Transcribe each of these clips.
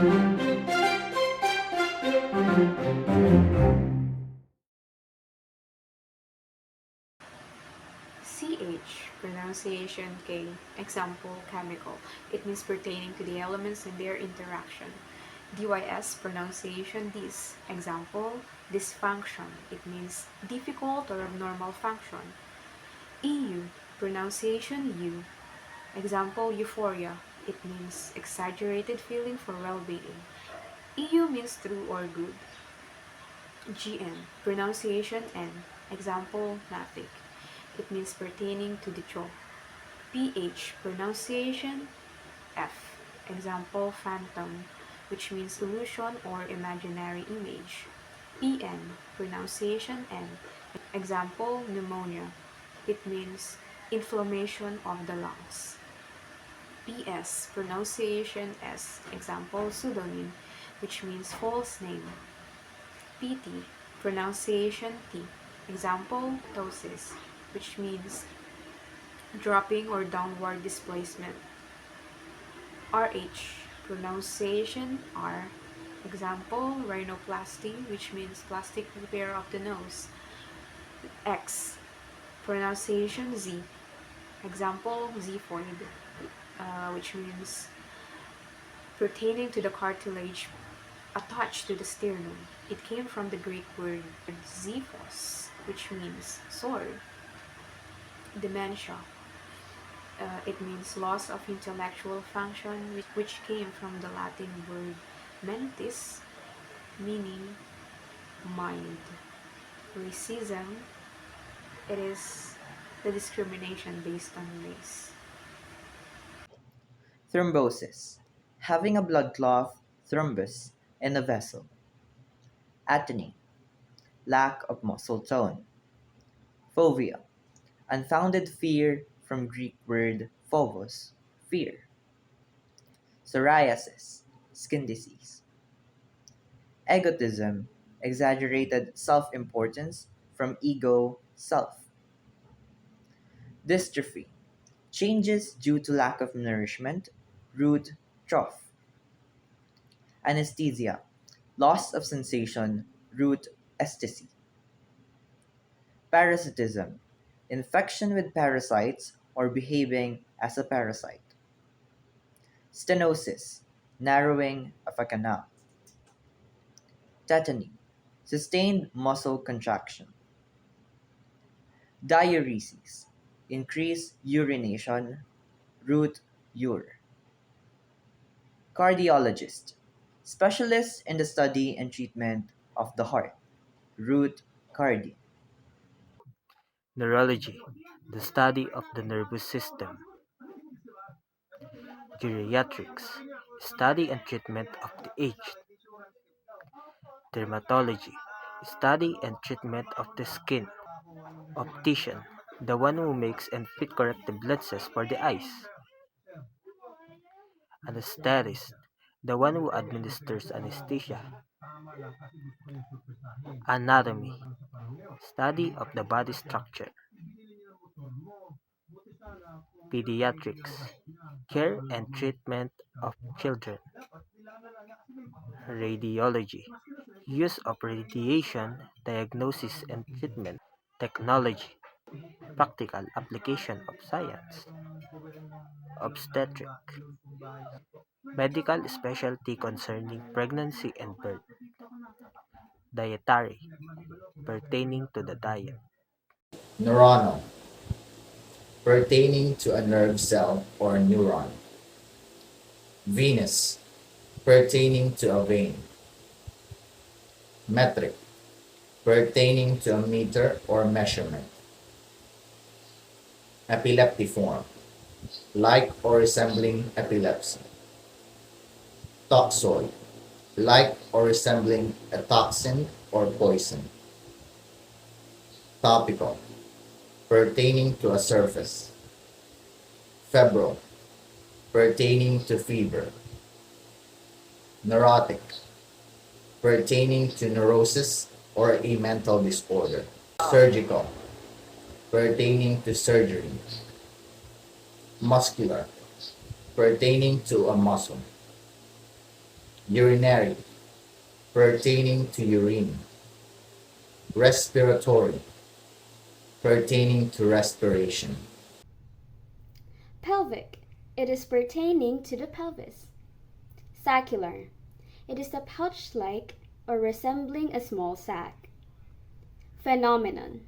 CH, pronunciation K, example chemical. It means pertaining to the elements and their interaction. DYS, pronunciation dis, example dysfunction. It means difficult or abnormal function. EU, pronunciation U, example euphoria. It means exaggerated feeling for well-being. EU means true or good. GN, pronunciation N, example gnatic. It means pertaining to the jaw. PH, pronunciation F, example phantom, which means illusion or imaginary image. PN, pronunciation N, example pneumonia. It means inflammation of the lungs. PS, pronunciation S, example pseudonym, which means false name. PT, pronunciation T, example ptosis, which means dropping or downward displacement. RH, pronunciation R, example rhinoplasty, which means plastic repair of the nose. X, pronunciation Z, example xiphoid, which means pertaining to the cartilage attached to the sternum. It came from the Greek word xiphos, which means sword. Dementia. It means loss of intellectual function, which came from the Latin word mentis, meaning mind. Racism. It is the discrimination based on race. Thrombosis, having a blood clot, thrombus, in a vessel. Atony, lack of muscle tone. Phobia, unfounded fear from Greek word phobos, fear. Psoriasis, skin disease. Egotism, exaggerated self-importance from ego, self. Dystrophy, changes due to lack of nourishment, root, trough. Anesthesia, loss of sensation, root, esthesia. Parasitism, infection with parasites or behaving as a parasite. Stenosis, narrowing of a canal. Tetany, sustained muscle contraction. Diuresis, increased urination, root, ure. Cardiologist, specialist in the study and treatment of the heart, root, cardi. Neurology, the study of the nervous system. Geriatrics, study and treatment of the aged. Dermatology, study and treatment of the skin. Optician, the one who makes and fit corrective lenses for the eyes. Anesthetist, the one who administers anesthesia. Anatomy, study of the body structure. Pediatrics, care and treatment of children. Radiology, use of radiation, diagnosis and treatment. Technology, practical application of science. Obstetric, medical specialty concerning pregnancy and birth. Dietary, pertaining to the diet. Neuronal, pertaining to a nerve cell or neuron. Venous, pertaining to a vein. Metric, pertaining to a meter or measurement. Epileptiform, like or resembling epilepsy. Toxoid, like or resembling a toxin or poison. Topical, pertaining to a surface. Febrile, pertaining to fever. Neurotic, pertaining to neurosis or a mental disorder. Surgical, pertaining to surgery. Muscular, pertaining to a muscle. Urinary, pertaining to urine. Respiratory, pertaining to respiration. Pelvic, it is pertaining to the pelvis. Saccular, it is the pouch-like or resembling a small sac. Phenomenon,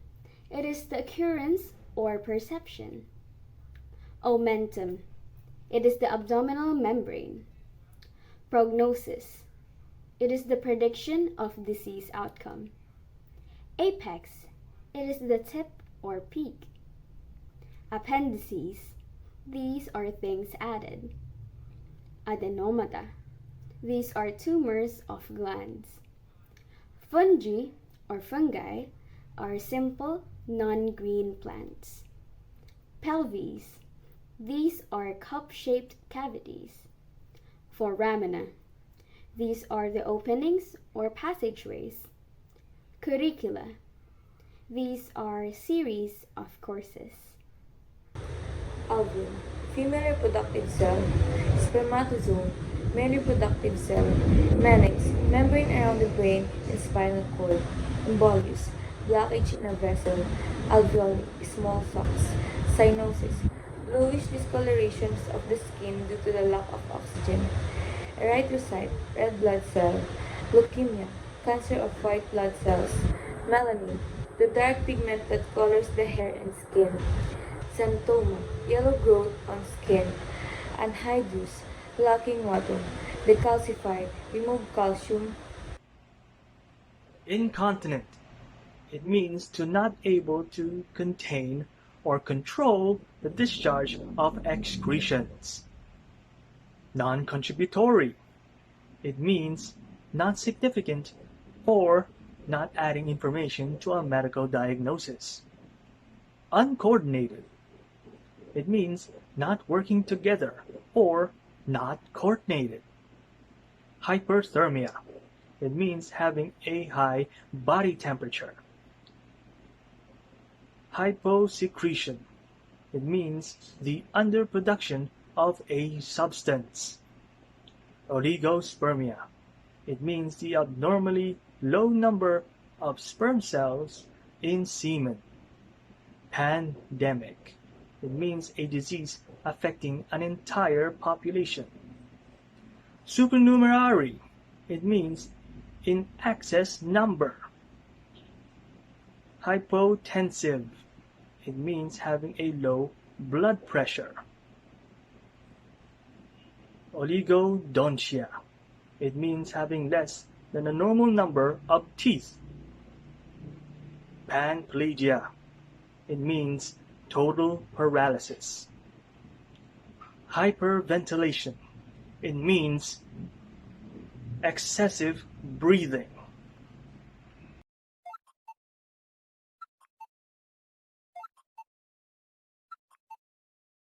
it is the occurrence or perception. Omentum, it is the abdominal membrane. Prognosis, it is the prediction of disease outcome. Apex, it is the tip or peak. Appendices, these are things added. Adenomata, these are tumors of glands. Fungi or fungi are simple non-green plants. Pelvis, these are cup-shaped cavities. Foramina, these are the openings or passageways. Curricula, these are series of courses. Ovum, female reproductive cell. Spermatozoa, male reproductive cell. Meninx, membrane around the brain and spinal cord. Embolus, blockage in a vessel. Alveoli, small sacs. Cyanosis, bluish discolorations of the skin due to the lack of oxygen. Erythrocyte, red blood cell. Leukemia, cancer of white blood cells. Melanin, the dark pigment that colors the hair and skin. Xanthoma, yellow growth on skin. Anhydrous, lacking water. Decalcified, remove calcium. Incontinent. It means to not able to contain or control the discharge of excretions. Non-contributory. It means not significant or not adding information to a medical diagnosis. Uncoordinated. It means not working together or not coordinated. Hyperthermia. It means having a high body temperature. Hyposecretion. It means the underproduction of a substance. Oligospermia. It means the abnormally low number of sperm cells in semen. Pandemic. It means a disease affecting an entire population. Supernumerary. It means in excess number. Hypotensive. It means having a low blood pressure. Oligodontia. It means having less than a normal number of teeth. Panplegia. It means total paralysis. Hyperventilation. It means excessive breathing.